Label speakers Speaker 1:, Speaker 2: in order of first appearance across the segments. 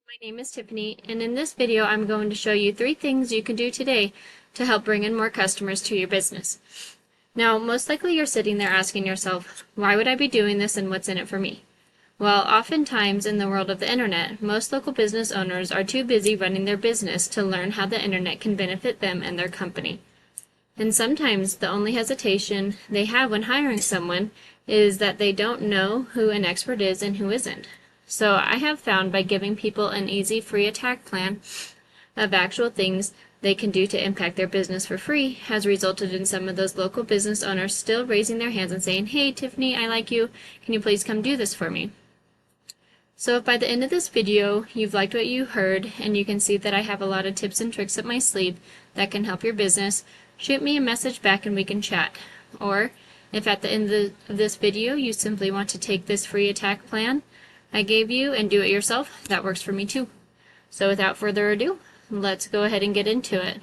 Speaker 1: My name is Tiffany, and in this video I'm going to show you 3 things you can do today to help bring in more customers to your business. Now, most likely you're sitting there asking yourself, why would I be doing this and what's in it for me? Well, oftentimes in the world of the internet, most local business owners are too busy running their business to learn how the internet can benefit them and their company. And sometimes the only hesitation they have when hiring someone is that they don't know who an expert is and who isn't. So I have found by giving people an easy free attack plan of actual things they can do to impact their business for free has resulted in some of those local business owners still raising their hands and saying, "Hey Tiffany, I like you. Can you please come do this for me?" So if by the end of this video you've liked what you heard and you can see that I have a lot of tips and tricks up my sleeve that can help your business, shoot me a message back and we can chat. Or if at the end of this video you simply want to take this free attack plan I gave you and do it yourself, that works for me too. So without further ado, let's go ahead and get into it.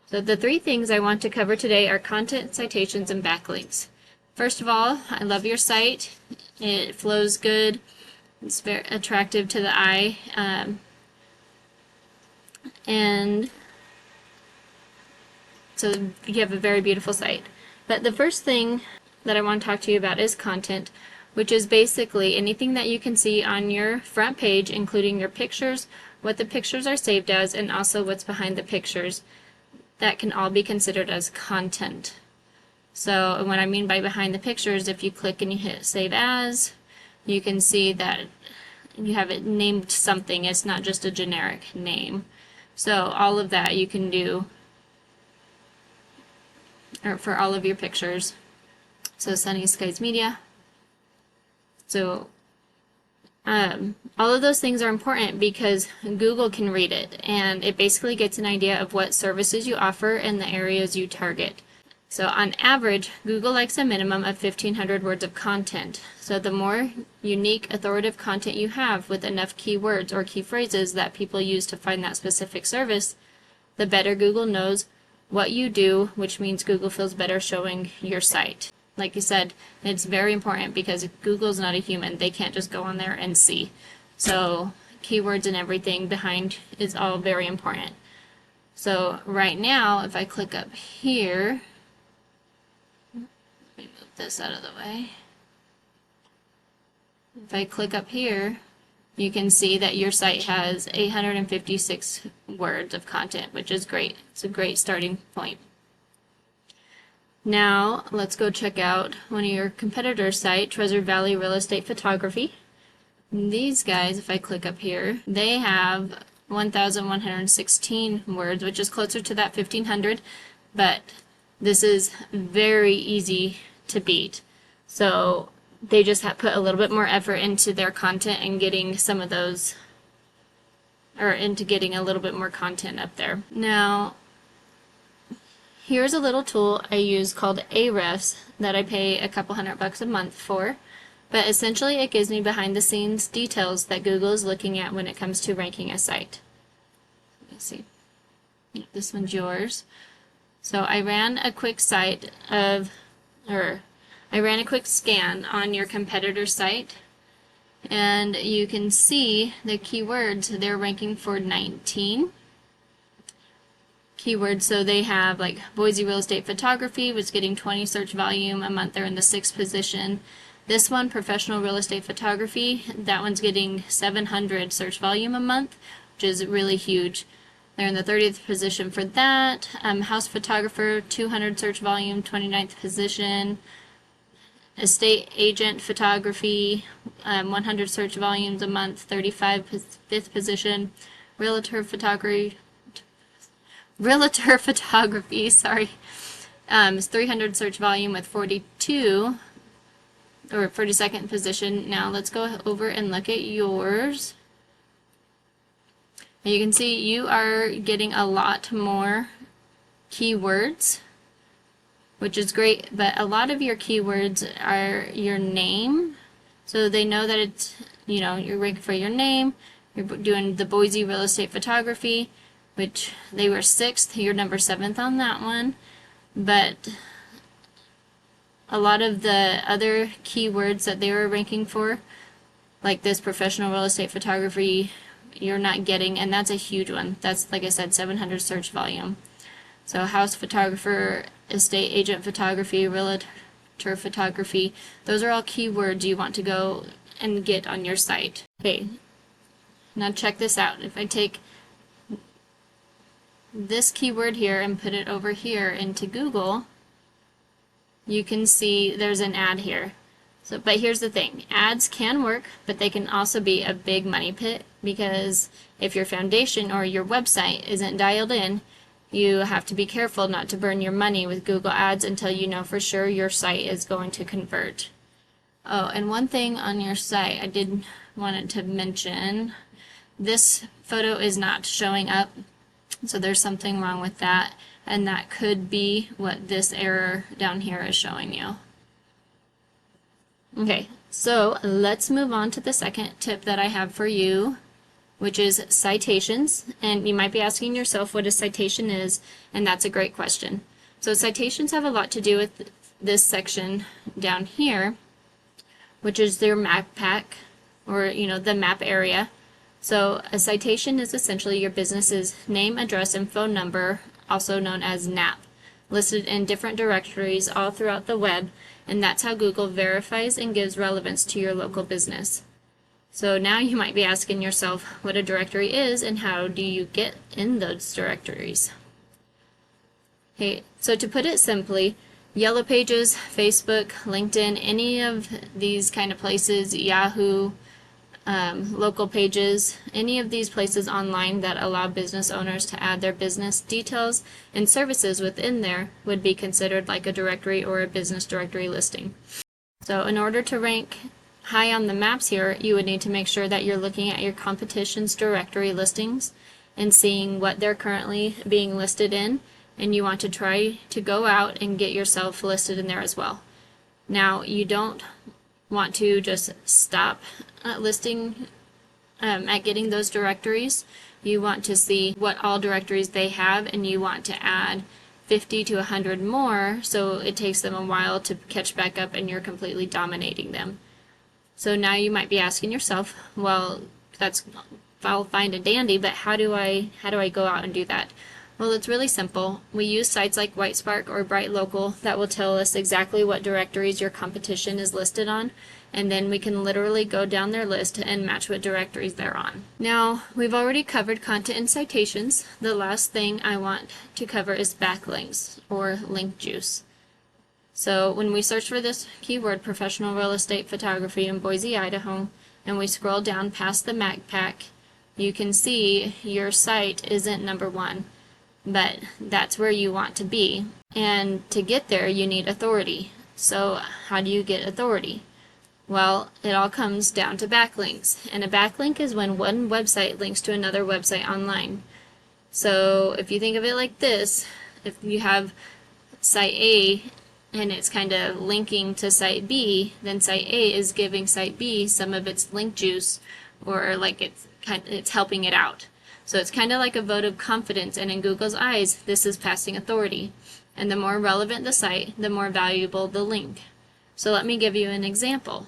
Speaker 1: So the 3 things I want to cover today are content, citations, and backlinks. First of all, I love your site. It flows good. It's very attractive to the eye. And so you have a very beautiful site. But the first thing that I want to talk to you about is content, which is basically anything that you can see on your front page, including your pictures, what the pictures are saved as, and also what's behind the pictures. That can all be considered as content. So what I mean by behind the pictures, if you click and you hit save as, you can see that you have it named something. It's not just a generic name. So all of that you can do for all of your pictures. So Sunny Skies Media. So all of those things are important because Google can read it, and it basically gets an idea of what services you offer and the areas you target. So on average, Google likes a minimum of 1,500 words of content. So the more unique, authoritative content you have with enough keywords or key phrases that people use to find that specific service, the better Google knows what you do, which means Google feels better showing your site. Like you said, it's very important because Google's not a human. They can't just go on there and see. So keywords and everything behind is all very important. So right now, if I click up here, let me move this out of the way. If I click up here, you can see that your site has 856 words of content, which is great. It's a great starting point. Now, let's go check out one of your competitors' site, Treasure Valley Real Estate Photography. These guys, if I click up here, they have 1,116 words, which is closer to that 1,500, but this is very easy to beat. So they just have put a little bit more effort into their content and getting some of those, or into getting a little bit more content up there. Now, here's a little tool I use called Ahrefs that I pay a couple $100 a month for, but essentially it gives me behind the scenes details that Google is looking at when it comes to ranking a site. Let me see. This one's yours. So I ran a quick scan on your competitor's site, and you can see the keywords they're ranking for 19 keywords. So they have like Boise real estate photography was getting 20 search volume a month. They're in the 6th position. This one, professional real estate photography, that one's getting 700 search volume a month, which is really huge. They're in the 30th position for that. House photographer, 200 search volume, 29th position. Estate agent photography, 100 search volumes a month, 35th position. Realtor photography, sorry, is 300 search volume with 42, or 42nd position. Now let's go over and look at yours. And you can see you are getting a lot more keywords, which is great, but a lot of your keywords are your name. So they know that it's, you're ranking for your name. You're doing the Boise real estate photography, which they were 6th, you're number 7th on that one. But a lot of the other keywords that they were ranking for, like this professional real estate photography, you're not getting, and that's a huge one. That's, like I said, 700 search volume. So house photographer, estate agent photography, realtor photography, those are all keywords you want to go and get on your site. Okay, now check this out. If I take this keyword here and put it over here into Google, you can see there's an ad here. So, but here's the thing, ads can work, but they can also be a big money pit, because if your foundation or your website isn't dialed in, you have to be careful not to burn your money with Google Ads until you know for sure your site is going to convert. Oh, and one thing on your site I did wanted to mention, this photo is not showing up, so there's something wrong with that, and that could be what this error down here is showing you. Okay, so let's move on to the second tip that I have for you, which is citations. And you might be asking yourself what a citation is, and that's a great question. So citations have a lot to do with this section down here, which is their map pack, or the map area. So a citation is essentially your business's name, address, and phone number, also known as NAP, listed in different directories all throughout the web, and that's how Google verifies and gives relevance to your local business. So now you might be asking yourself what a directory is and how do you get in those directories. Okay, so to put it simply, Yellow Pages, Facebook, LinkedIn, any of these kind of places, Yahoo, local pages, any of these places online that allow business owners to add their business details and services within there would be considered like a directory or a business directory listing. So in order to rank high on the maps here, you would need to make sure that you're looking at your competition's directory listings and seeing what they're currently being listed in, and you want to try to go out and get yourself listed in there as well. Now, you don't want to just stop listing at getting those directories. You want to see what all directories they have, and you want to add 50 to 100 more, so it takes them a while to catch back up and you're completely dominating them. So now you might be asking yourself, well, that's all fine and dandy, but how do I go out and do that? Well, it's really simple. We use sites like WhiteSpark or Bright Local that will tell us exactly what directories your competition is listed on, and then we can literally go down their list and match what directories they're on. Now, we've already covered content and citations. The last thing I want to cover is backlinks, or link juice. So when we search for this keyword, professional real estate photography in Boise, Idaho, and we scroll down past the map pack, you can see your site isn't number one, but that's where you want to be. And to get there, you need authority. So how do you get authority? Well, it all comes down to backlinks. And a backlink is when one website links to another website online. So if you think of it like this, if you have site A and it's kind of linking to site B, then site A is giving site B some of its link juice, or like it's helping it out. So it's kind of like a vote of confidence, and in Google's eyes, this is passing authority. And the more relevant the site, the more valuable the link. So let me give you an example.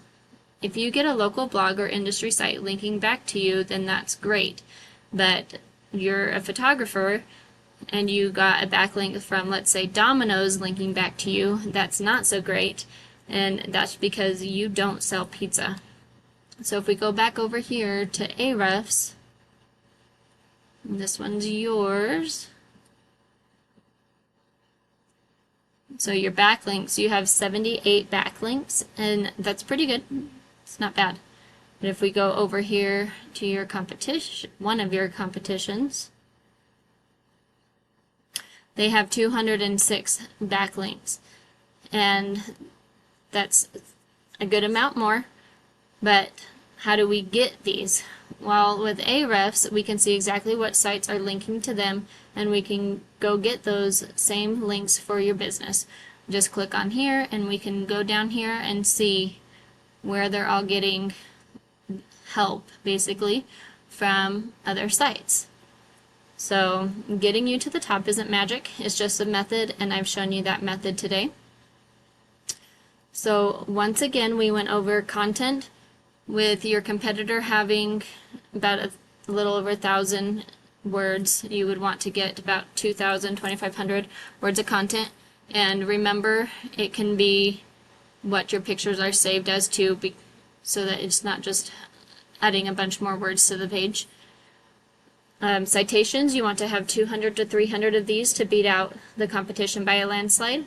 Speaker 1: If you get a local blog or industry site linking back to you, then that's great. But you're a photographer and you got a backlink from, let's say, Domino's linking back to you, that's not so great, and that's because you don't sell pizza. So if we go back over here to Ahrefs, this one's yours. So your backlinks, you have 78 backlinks, and that's pretty good. It's not bad. But if we go over here to your competition, one of your competitions, they have 206 backlinks, and that's a good amount more. But how do we get these? Well, with Ahrefs, we can see exactly what sites are linking to them, and we can go get those same links for your business. Just click on here, and we can go down here and see where they're all getting help, basically, from other sites. So getting you to the top isn't magic, it's just a method, and I've shown you that method today. So once again, we went over content, with your competitor having about a little over 1,000 words. You would want to get about 2,000, 2,500 words of content. And remember, it can be what your pictures are saved as too, so that it's not just adding a bunch more words to the page. Citations, you want to have 200 to 300 of these to beat out the competition by a landslide.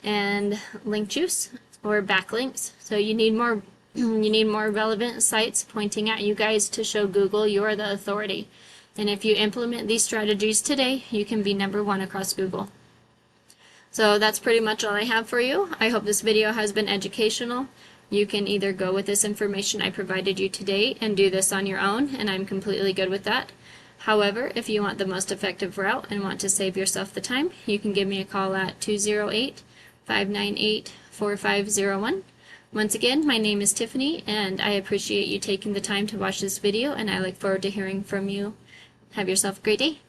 Speaker 1: And link juice or backlinks. So you need more relevant sites pointing at you guys to show Google you are the authority. And if you implement these strategies today, you can be #1 across Google. So that's pretty much all I have for you. I hope this video has been educational. You can either go with this information I provided you today and do this on your own, and I'm completely good with that. However, if you want the most effective route and want to save yourself the time, you can give me a call at 208-598-4501. Once again, my name is Tiffany, and I appreciate you taking the time to watch this video, and I look forward to hearing from you. Have yourself a great day.